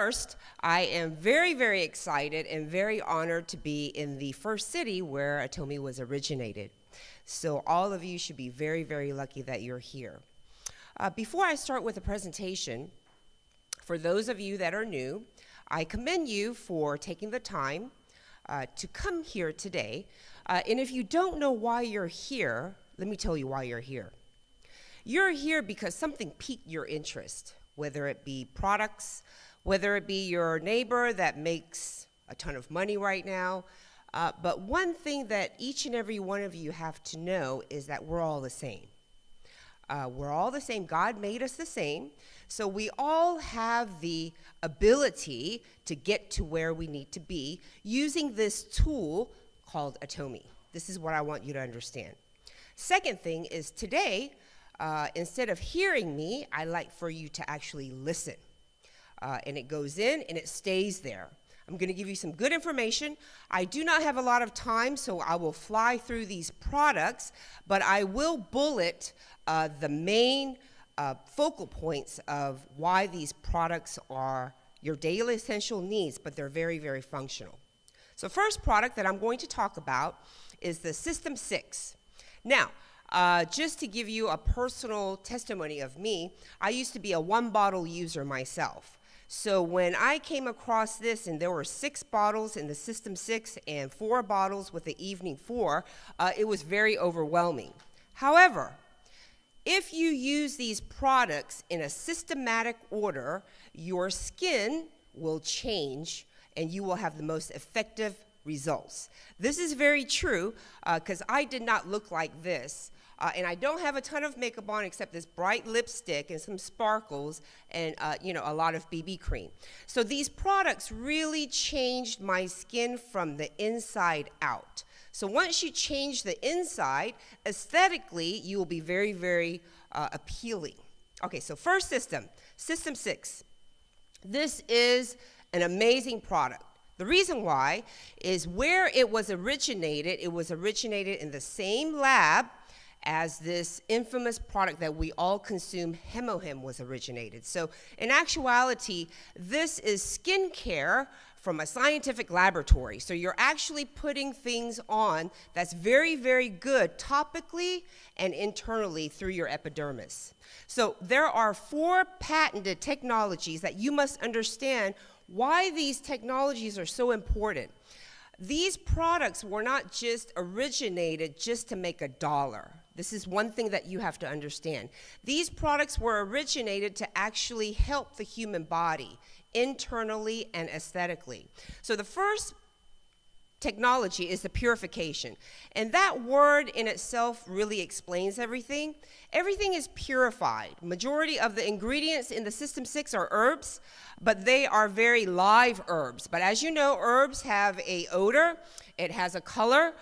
first, I am very, very excited and very honored to be in the first city where Atomy was originated. So all of you should be very, very lucky that you're here. Before I start with the presentation, for those of you that are new, I commend you for taking the time to come here today. And if you don't know why you're here, let me tell you why you're here. You're here because something piqued your interest, whether it be products, whether it be your neighbor that makes a ton of money right now. But one thing that each and every one of you have to know is that we're all the same. We're all the same. God made us the same. So we all have the ability to get to where we need to be using this tool called Atomy. This is what I want you to understand. Second thing is today, instead of hearing me, I like for you to actually listen. And it goes in and it stays there. I'm going to give you some good information. I do not have a lot of time, so I will fly through these products, but I will bullet the main focal points of why these products are your daily essential needs, but they're very, very functional. So first product that I'm going to talk about is the System 6. Now, just to give you a personal testimony of me, I used to be a one-bottle user myself. So when I came across this, and there were 6 bottles in the System 6 and 4 bottles with the Evening 4, it was very overwhelming. However, if you use these products in a systematic order, your skin will change and you will have the most effective results. This is very true because I did not look like this. And I don't have a ton of makeup on except this bright lipstick and some sparkles and a lot of BB cream. So these products really changed my skin from the inside out. So once you change the inside, aesthetically, you will be very, very appealing. Okay, so first system, System 6. This is an amazing product. The reason why is where it was originated in the same lab as this infamous product that we all consume, Hemohim, was originated. So in actuality, this is skincare from a scientific laboratory. So you're actually putting things on that's very, very good topically and internally through your epidermis. So there are 4 patented technologies that you must understand why these technologies are so important. These products were not just originated just to make $1. This is one thing that you have to understand. These products were originated to actually help the human body internally and aesthetically. So the first technology is the purification. And that word in itself really explains everything. Everything is purified. Majority of the ingredients in the System 6 are herbs, but they are very live herbs. But as you know, herbs have an odor. It has a color.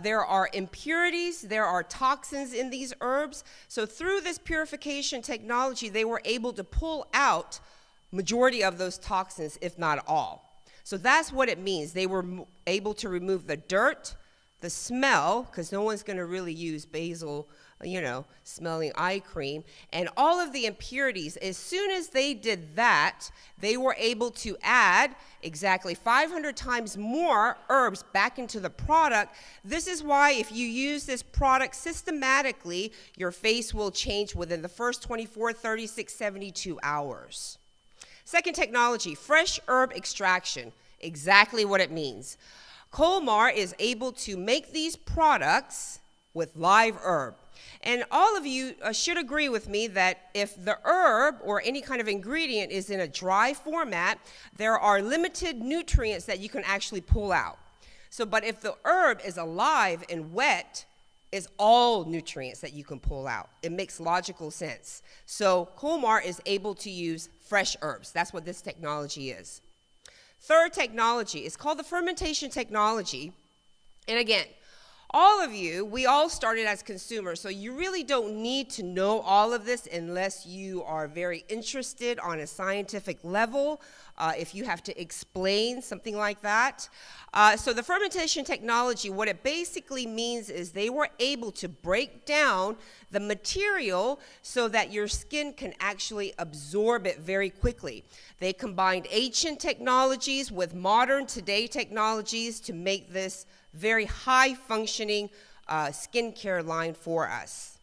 There are impurities. There are toxins in these herbs. So through this purification technology, they were able to pull out majority of those toxins, if not all. So that's what it means. They were able to remove the dirt, the smell, because no one's going to really use basil, smelling eye cream, and all of the impurities. As soon as they did that, they were able to add exactly 500 times more herbs back into the product. This is why if you use this product systematically, your face will change within the first 24, 36, 72 hours. Second technology, fresh herb extraction, exactly what it means. Colmar is able to make these products with live herb. And all of you should agree with me that if the herb or any kind of ingredient is in a dry format, there are limited nutrients that you can actually pull out. But if the herb is alive and wet, it's all nutrients that you can pull out. It makes logical sense. So Colmar is able to use fresh herbs. That's what this technology is. Third technology is called the fermentation technology. And again, All of you, we all started as consumers, so you really don't need to know all of this unless you are very interested on a scientific level, if you have to explain something like that. So the fermentation technology, what it basically means is they were able to break down the material so that your skin can actually absorb it very quickly. They combined ancient technologies with modern today technologies to make this very high-functioning skincare line for us.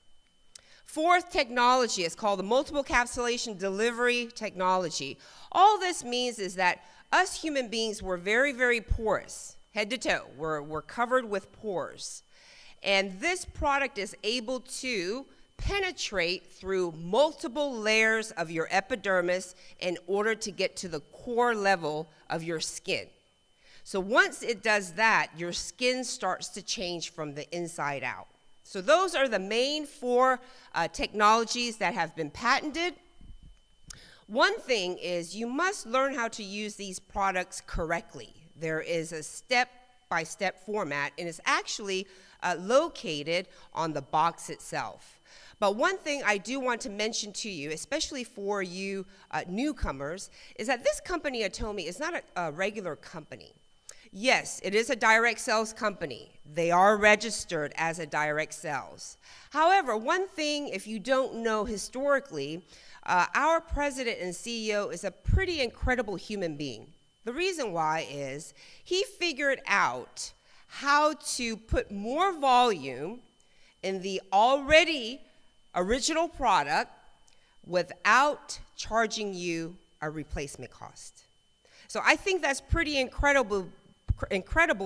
Fourth technology is called the multiple encapsulation delivery technology. All this means is that us human beings were very, very porous, head to toe. We're covered with pores. And this product is able to penetrate through multiple layers of your epidermis in order to get to the core level of your skin. So once it does that, your skin starts to change from the inside out. So those are the main four technologies that have been patented. One thing is you must learn how to use these products correctly. There is a step-by-step format, and it's actually located on the box itself. But one thing I do want to mention to you, especially for you newcomers, is that this company, Atomy, is not a regular company. Yes, it is a direct sales company. They are registered as a direct sales. However, one thing, if you don't know historically, our president and CEO is a pretty incredible human being. The reason why is he figured out how to put more volume in the already original product without charging you a replacement cost. So I think that's pretty incredible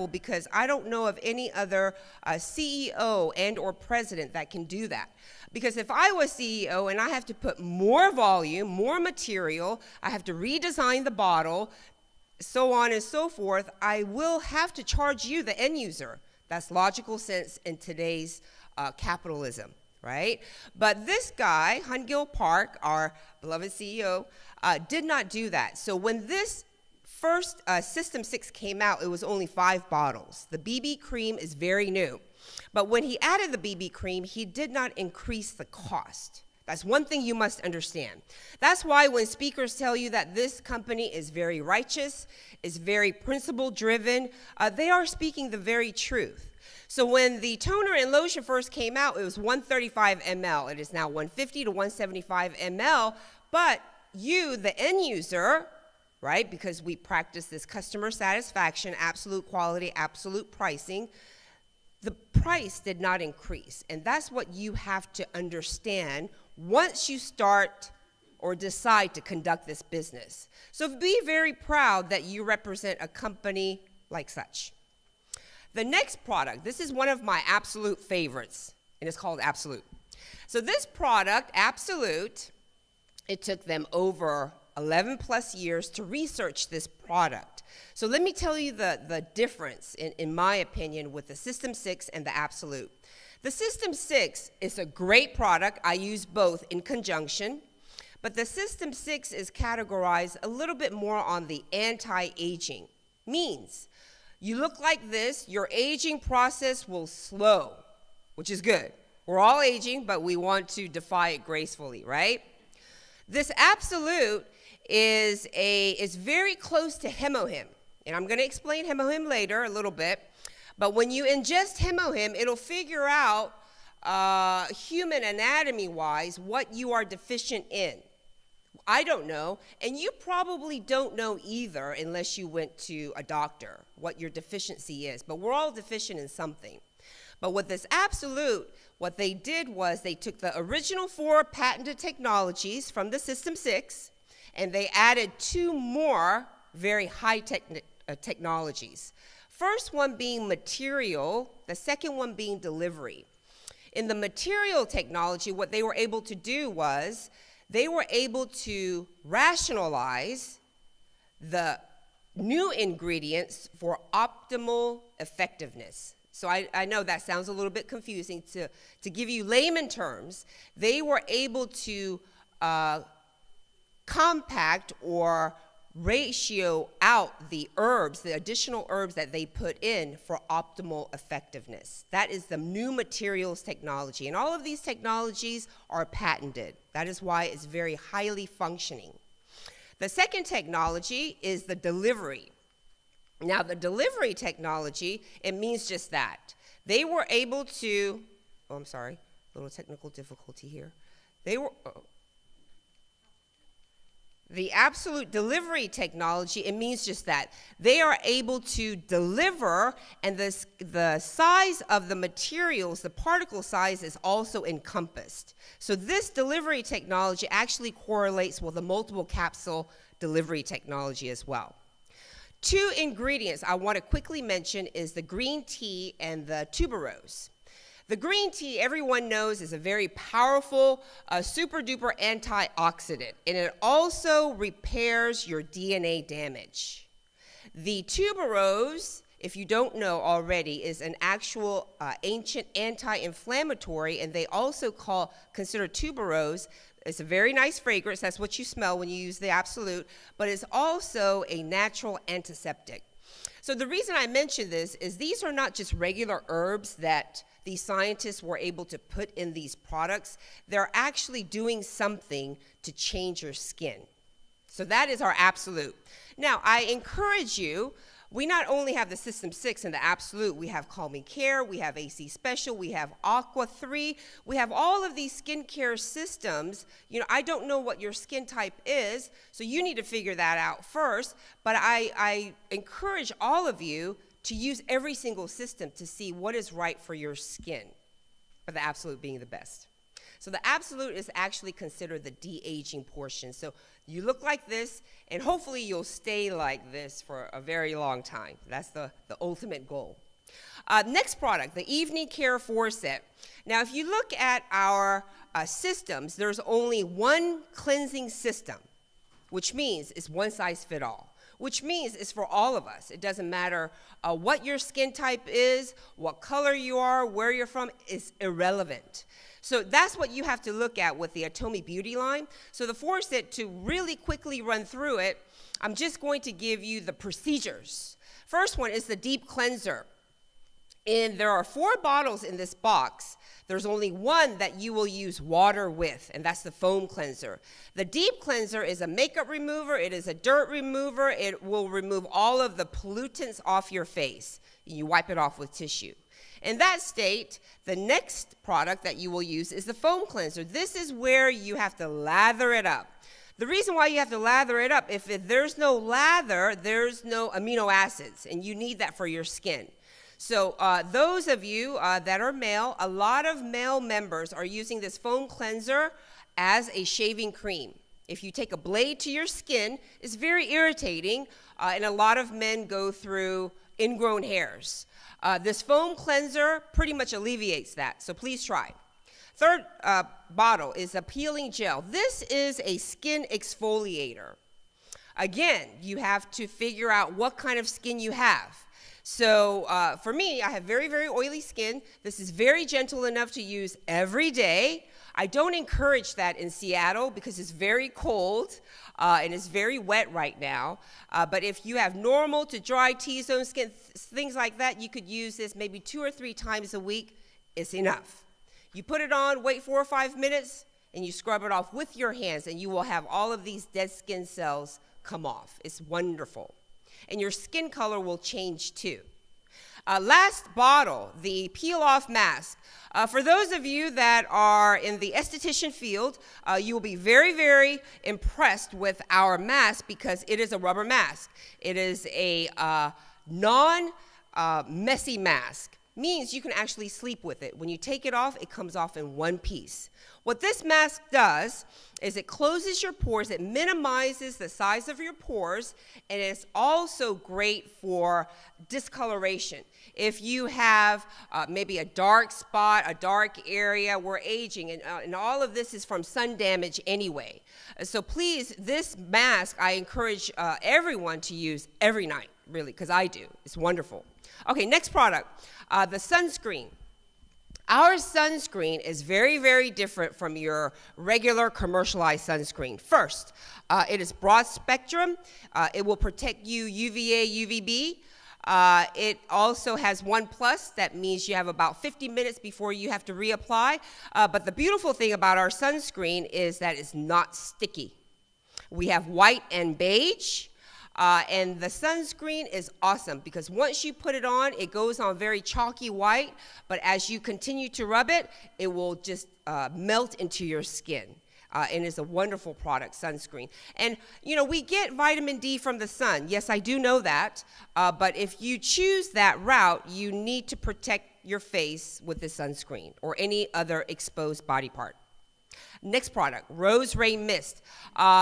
because I don't know of any other CEO and or president that can do that. Because if I was CEO and I have to put more volume, more material, I have to redesign the bottle, so on and so forth, I will have to charge you, the end user. That's logical sense in today's capitalism, right? But this guy, Hungil Park, our beloved CEO, did not do that. So when this first System 6 came out, it was only 5 bottles. The BB cream is very new. But when he added the BB cream, he did not increase the cost. That's one thing you must understand. That's why when speakers tell you that this company is very righteous, is very principle-driven, they are speaking the very truth. So when the toner and lotion first came out, it was 135 ml. It is now 150 to 175 ml. But you, the end user, right, because we practice this customer satisfaction, absolute quality, absolute pricing, the price did not increase. And that's what you have to understand once you start or decide to conduct this business. So be very proud that you represent a company like such. The next product, this is one of my absolute favorites, and it's called Absolute. So this product, Absolute, it took them over 11 plus years to research this product. So let me tell you the difference, in my opinion, with the System 6 and the Absolute. The System 6 is a great product. I use both in conjunction, but the System 6 is categorized a little bit more on the anti-aging. Means you look like this, your aging process will slow, which is good. We're all aging, but we want to defy it gracefully, right? This Absolute is very close to Hemohim, and I'm going to explain Hemohim later a little bit. But when you ingest Hemohim, it'll figure out human anatomy-wise what you are deficient in. I don't know, and you probably don't know either unless you went to a doctor what your deficiency is. But we're all deficient in something. But with this Absolute, what they did was they took the original 4 patented technologies from the System 6, and they added 2 more very high-tech technologies. First one being material, the second one being delivery. In the material technology, what they were able to do was they were able to rationalize the new ingredients for optimal effectiveness. So I know that sounds a little bit confusing. To give you layman terms, they were able to compact or ratio out the herbs, the additional herbs that they put in for optimal effectiveness. That is the new materials technology. And all of these technologies are patented. That is why it's very highly functioning. The second technology is the delivery. Now, the delivery technology, it means just that. They were able to, oh, I'm sorry, a little technical difficulty here. The absolute delivery technology, it means just that. They are able to deliver, and the size of the materials, the particle size, is also encompassed. So this delivery technology actually correlates with the multiple capsule delivery technology as well. Two ingredients I want to quickly mention is the green tea and the tuberose. The green tea, everyone knows, is a very powerful, super-duper antioxidant, and it also repairs your DNA damage. The tuberose, if you don't know already, is an actual ancient anti-inflammatory, and they also consider tuberose. It's a very nice fragrance. That's what you smell when you use the absolute, but it's also a natural antiseptic. So the reason I mention this is these are not just regular herbs that these scientists were able to put in these products. They're actually doing something to change your skin. So that is our absolute. Now, I encourage you, we not only have the System 6 and the absolute, we have Calming Care, we have AC Special, we have Aqua 3, we have all of these skincare systems. You know, I don't know what your skin type is, so you need to figure that out first, but I encourage all of you to use every single system to see what is right for your skin, but the absolute being the best. So the absolute is actually considered the de-aging portion. So you look like this, and hopefully you'll stay like this for a very long time. That's the ultimate goal. Next product, the Evening Care 4-set. Now, if you look at our systems, there's only one cleansing system, which means it's one size fit all. Which means it's for all of us. It doesn't matter what your skin type is, what color you are, where you're from, it's irrelevant. So that's what you have to look at with the Atomy Beauty line. So the 4-set, to really quickly run through it, I'm just going to give you the procedures. First one is the deep cleanser. And there are 4 bottles in this box. There's only one that you will use water with, and that's the foam cleanser. The deep cleanser is a makeup remover. It is a dirt remover. It will remove all of the pollutants off your face. You wipe it off with tissue. In that state, the next product that you will use is the foam cleanser. This is where you have to lather it up. The reason why you have to lather it up, if there's no lather, there's no amino acids, and you need that for your skin. So those of you that are male, a lot of male members are using this foam cleanser as a shaving cream. If you take a blade to your skin, it's very irritating, and a lot of men go through ingrown hairs. This foam cleanser pretty much alleviates that, so please try. Third bottle is a peeling gel. This is a skin exfoliator. Again, you have to figure out what kind of skin you have. So for me, I have very, very oily skin. This is very gentle enough to use every day. I don't encourage that in Seattle because it's very cold and it's very wet right now. But if you have normal to dry T-zone skin, things like that, you could use this maybe 2 or 3 times a week. It's enough. You put it on, wait 4 or 5 minutes, and you scrub it off with your hands, and you will have all of these dead skin cells come off. It's wonderful. And your skin color will change too. Last bottle, the peel-off mask. For those of you that are in the esthetician field, you will be very, very impressed with our mask because it is a rubber mask. It is a non-messy mask. Means you can actually sleep with it. When you take it off, it comes off in one piece. What this mask does is it closes your pores, it minimizes the size of your pores, and it's also great for discoloration. If you have maybe a dark spot, a dark area, we're aging, and all of this is from sun damage anyway. So please, this mask, I encourage everyone to use every night, really, because I do. It's wonderful. Okay, next product, the sunscreen. Our sunscreen is very, very different from your regular commercialized sunscreen. First, it is broad spectrum. It will protect you UVA, UVB. It also has 1+. That means you have about 50 minutes before you have to reapply. But the beautiful thing about our sunscreen is that it's not sticky. We have white and beige. And the sunscreen is awesome because once you put it on, it goes on very chalky white, but as you continue to rub it, it will just melt into your skin. And it's a wonderful product, sunscreen. And, you know, we get vitamin D from the sun. Yes, I do know that. But if you choose that route, you need to protect your face with the sunscreen or any other exposed body part. Next product, Rose Ray Mist.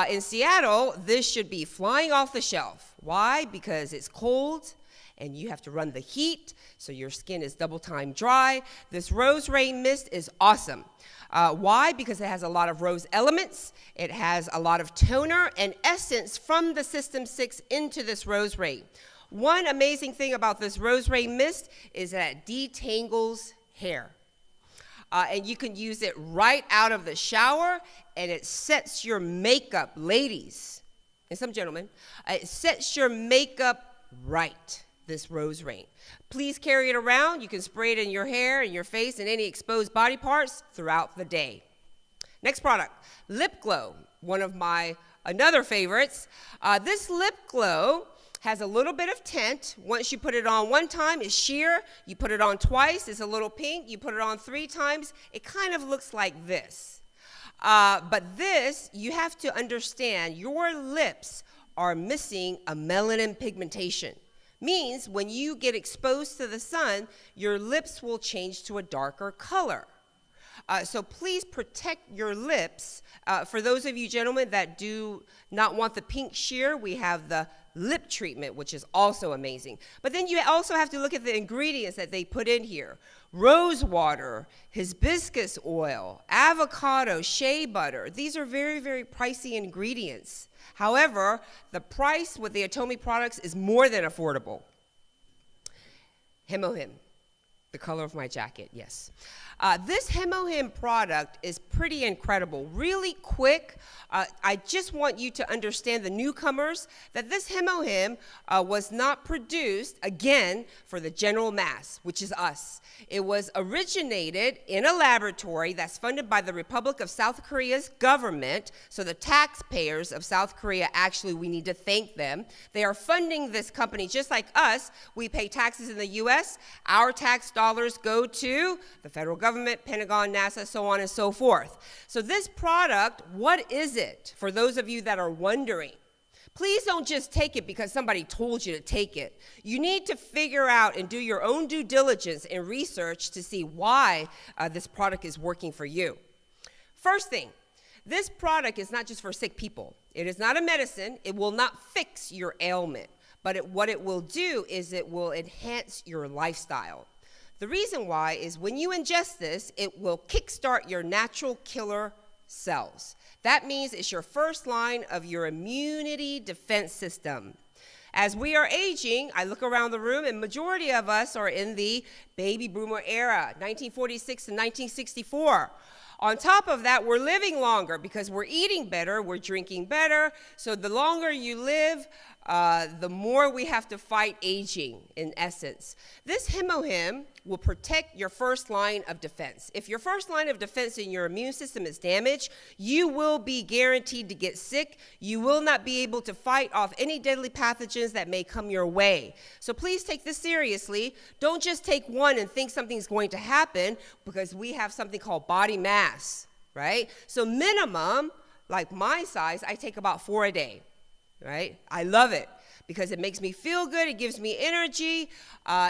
In Seattle, this should be flying off the shelf. Why? Because it's cold and you have to run the heat, so your skin is double time dry. This Rose Ray Mist is awesome. Why? Because it has a lot of rose elements. It has a lot of toner and essence from the System 6 into this Rose Ray. One amazing thing about this Rose Ray Mist is that it detangles hair. And you can use it right out of the shower, and it sets your makeup, ladies, and some gentlemen, it sets your makeup right, this Rose Ray. Please carry it around. You can spray it in your hair, and your face, and any exposed body parts throughout the day. Next product, Lip Glow, one of my another favorites. This lip glow has a little bit of tint. Once you put it on one time, it's sheer. You put it on twice, it's a little pink. You put it on 3 times, it kind of looks like this. But this, you have to understand, your lips are missing a melanin pigmentation. Means when you get exposed to the sun, your lips will change to a darker color. So please protect your lips. For those of you gentlemen that do not want the pink sheer, we have the lip treatment, which is also amazing. But then you also have to look at the ingredients that they put in here. Rose water, hibiscus oil, avocado, shea butter. These are very, very pricey ingredients. However, the price with the Atomy products is more than affordable. Hemohim, the color of my jacket, yes. This Hemohim product is pretty incredible. Really quick, I just want you to understand, the newcomers, that this Hemohim was not produced, again, for the general mass, which is us. It was originated in a laboratory that's funded by the Republic of South Korea's government, so the taxpayers of South Korea, actually, we need to thank them. They are funding this company just like us. We pay taxes in the U.S. Our tax dollars go to the federal government, Pentagon, NASA, so on and so forth. So this product, what is it? For those of you that are wondering, please don't just take it because somebody told you to take it. You need to figure out and do your own due diligence and research to see why this product is working for you. First thing, this product is not just for sick people. It is not a medicine. It will not fix your ailment. But what it will do is it will enhance your lifestyle. The reason why is when you ingest this, it will kickstart your natural killer cells. That means it's your first line of your immunity defense system. As we are aging, I look around the room, and majority of us are in the baby boomer era, 1946 to 1964. On top of that, we're living longer because we're eating better, we're drinking better. So the longer you live, the more we have to fight aging, in essence. This Hemohim will protect your first line of defense. If your first line of defense in your immune system is damaged, you will be guaranteed to get sick. You will not be able to fight off any deadly pathogens that may come your way. So please take this seriously. Don't just take one and think something's going to happen, because we have something called body mass, right? So minimum, like my size, I take about 4 a day. Right? I love it because it makes me feel good. It gives me energy.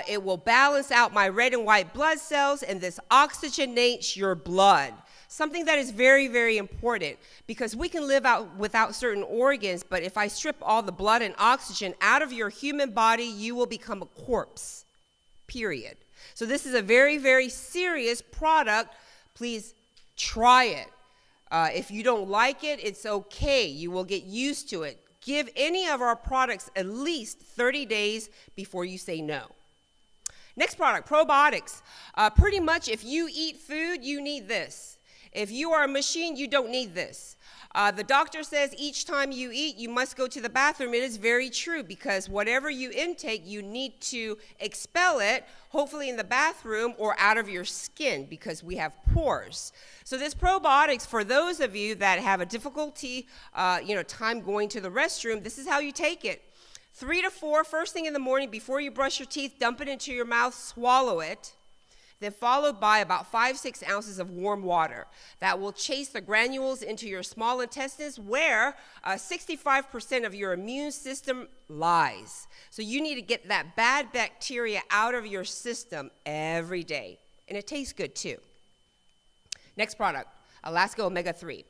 It will balance out my red and white blood cells, and this oxygenates your blood. Something that is very, very important, because we can live out without certain organs, but if I strip all the blood and oxygen out of your human body, you will become a corpse, period. So this is a very, very serious product. Please try it. If you don't like it, it's okay. You will get used to it. Give any of our products at least 30 days before you say no. Next product, probiotics. Pretty much if you eat food, you need this. If you are a machine, you don't need this. The doctor says each time you eat, you must go to the bathroom. It is very true because whatever you intake, you need to expel it, hopefully in the bathroom or out of your skin because we have pores. So this probiotics, for those of you that have a difficulty, time going to the restroom, this is how you take it. 3 to 4, first thing in the morning before you brush your teeth, dump it into your mouth, swallow it. Then followed by about 5-6 ounces of warm water. That will chase the granules into your small intestines where 65% of your immune system lies. So you need to get that bad bacteria out of your system every day. And it tastes good too. Next product, Alaska Omega-3.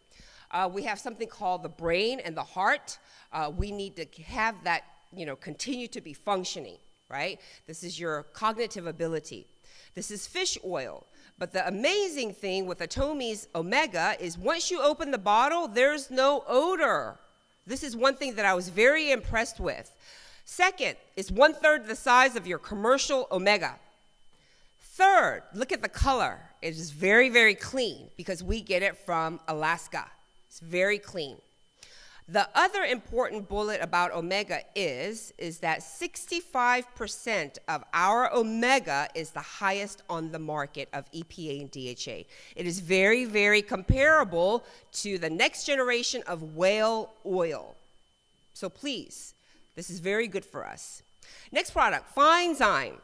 We have something called the brain and the heart. We need to have that, continue to be functioning, right? This is your cognitive ability. This is fish oil. But the amazing thing with Atomy's Omega is once you open the bottle, there's no odor. This is one thing that I was very impressed with. Second, it's 1/3 the size of your commercial Omega. Third, look at the color. It is very, very clean because we get it from Alaska. It's very clean. The other important bullet about Omega is that 65% of our Omega is the highest on the market of EPA and DHA. It is very, very comparable to the next generation of whale oil. So please, this is very good for us. Next product, Fine Zyme.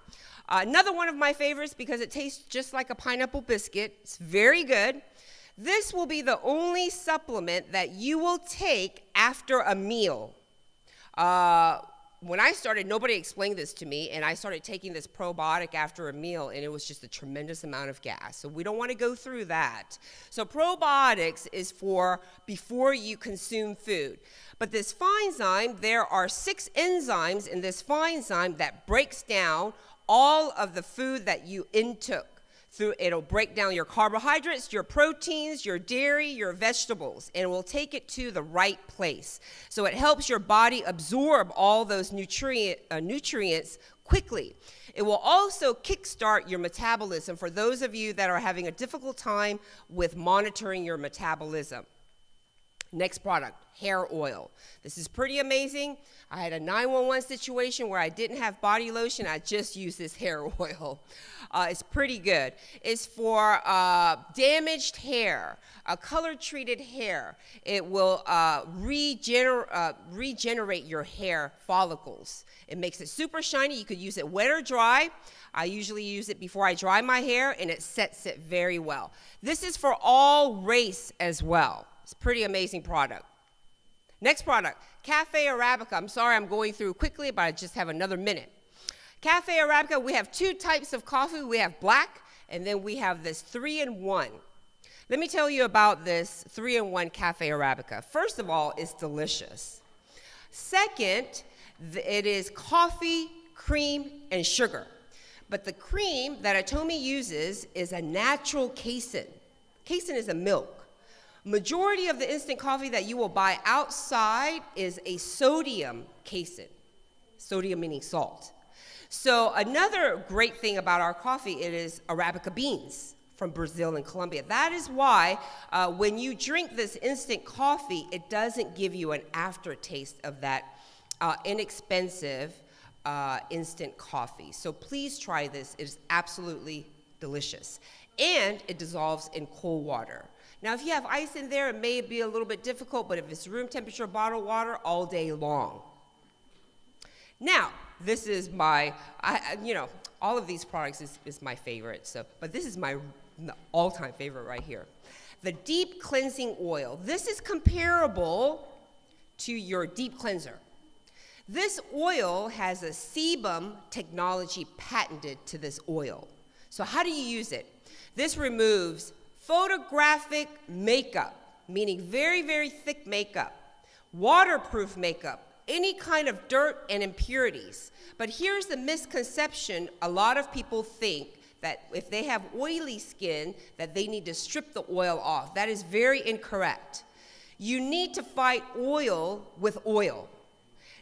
Another one of my favorites because it tastes just like a pineapple biscuit. It's very good. This will be the only supplement that you will take after a meal. When I started, nobody explained this to me, and I started taking this probiotic after a meal, and it was just a tremendous amount of gas. So we don't want to go through that. So probiotics is for before you consume food. But this Fine Zyme, there are 6 enzymes in this Fine Zyme that breaks down all of the food that you intook. It'll break down your carbohydrates, your proteins, your dairy, your vegetables, and it will take it to the right place. So it helps your body absorb all those nutrients quickly. It will also kickstart your metabolism for those of you that are having a difficult time with monitoring your metabolism. Next product, hair oil. This is pretty amazing. I had a 911 situation where I didn't have body lotion. I just used this hair oil. It's pretty good. It's for damaged hair, color-treated hair. It will regenerate your hair follicles. It makes it super shiny. You could use it wet or dry. I usually use it before I dry my hair, and it sets it very well. This is for all race as well. It's a pretty amazing product. Next product, Cafe Arabica. I'm sorry I'm going through quickly, but I just have another minute. Cafe Arabica, we have 2 types of coffee. We have black, and then we have this 3-in-1. Let me tell you about this 3-in-1 Cafe Arabica. First of all, it's delicious. Second, it is coffee, cream, and sugar. But the cream that Atomy uses is a natural casein. Casein is a milk. Majority of the instant coffee that you will buy outside is a sodium casein. Sodium meaning salt. So another great thing about our coffee, it is Arabica beans from Brazil and Colombia. That is why when you drink this instant coffee, it doesn't give you an aftertaste of that inexpensive instant coffee. So please try this. It is absolutely delicious. And it dissolves in cold water. Now, if you have ice in there, it may be a little bit difficult, but if it's room temperature bottled water, all day long. Now, this is my, all of these products is my favorite, but this is my all-time favorite right here. The deep cleansing oil. This is comparable to your deep cleanser. This oil has a sebum technology patented to this oil. So how do you use it? This removes photographic makeup, meaning very, very thick makeup, waterproof makeup, any kind of dirt and impurities. But here's the misconception. A lot of people think that if they have oily skin, that they need to strip the oil off. That is very incorrect. You need to fight oil with oil.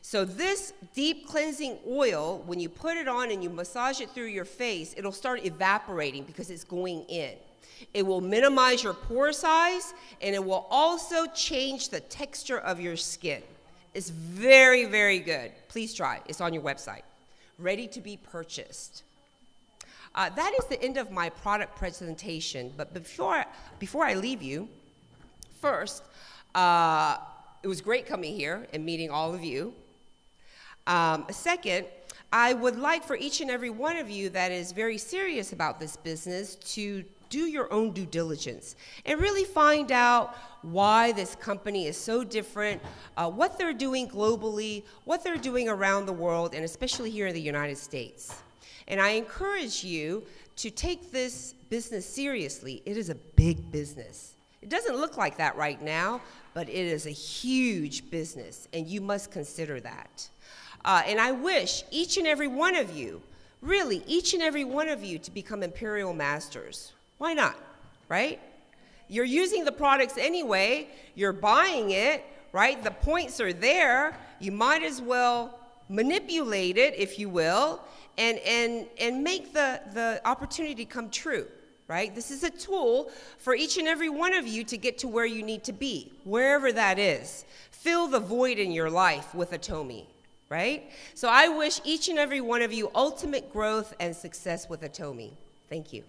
So this deep cleansing oil, when you put it on and you massage it through your face, it'll start evaporating because it's going in. It will minimize your pore size, and it will also change the texture of your skin. It's very, very good. Please try. It's on your website. Ready to be purchased. That is the end of my product presentation. But before I leave you, first, it was great coming here and meeting all of you. Second, I would like for each and every one of you that is very serious about this business to do your own due diligence and really find out why this company is so different, what they're doing globally, what they're doing around the world, and especially here in the United States. And I encourage you to take this business seriously. It is a big business. It doesn't look like that right now, but it is a huge business, and you must consider that. And I wish each and every one of you, really each and every one of you, to become Imperial Masters. Why not, right? You're using the products anyway. You're buying it, right? The points are there. You might as well manipulate it, if you will, and make the opportunity come true, right? This is a tool for each and every one of you to get to where you need to be, wherever that is. Fill the void in your life with Atomy, right? So I wish each and every one of you ultimate growth and success with Atomy. Thank you.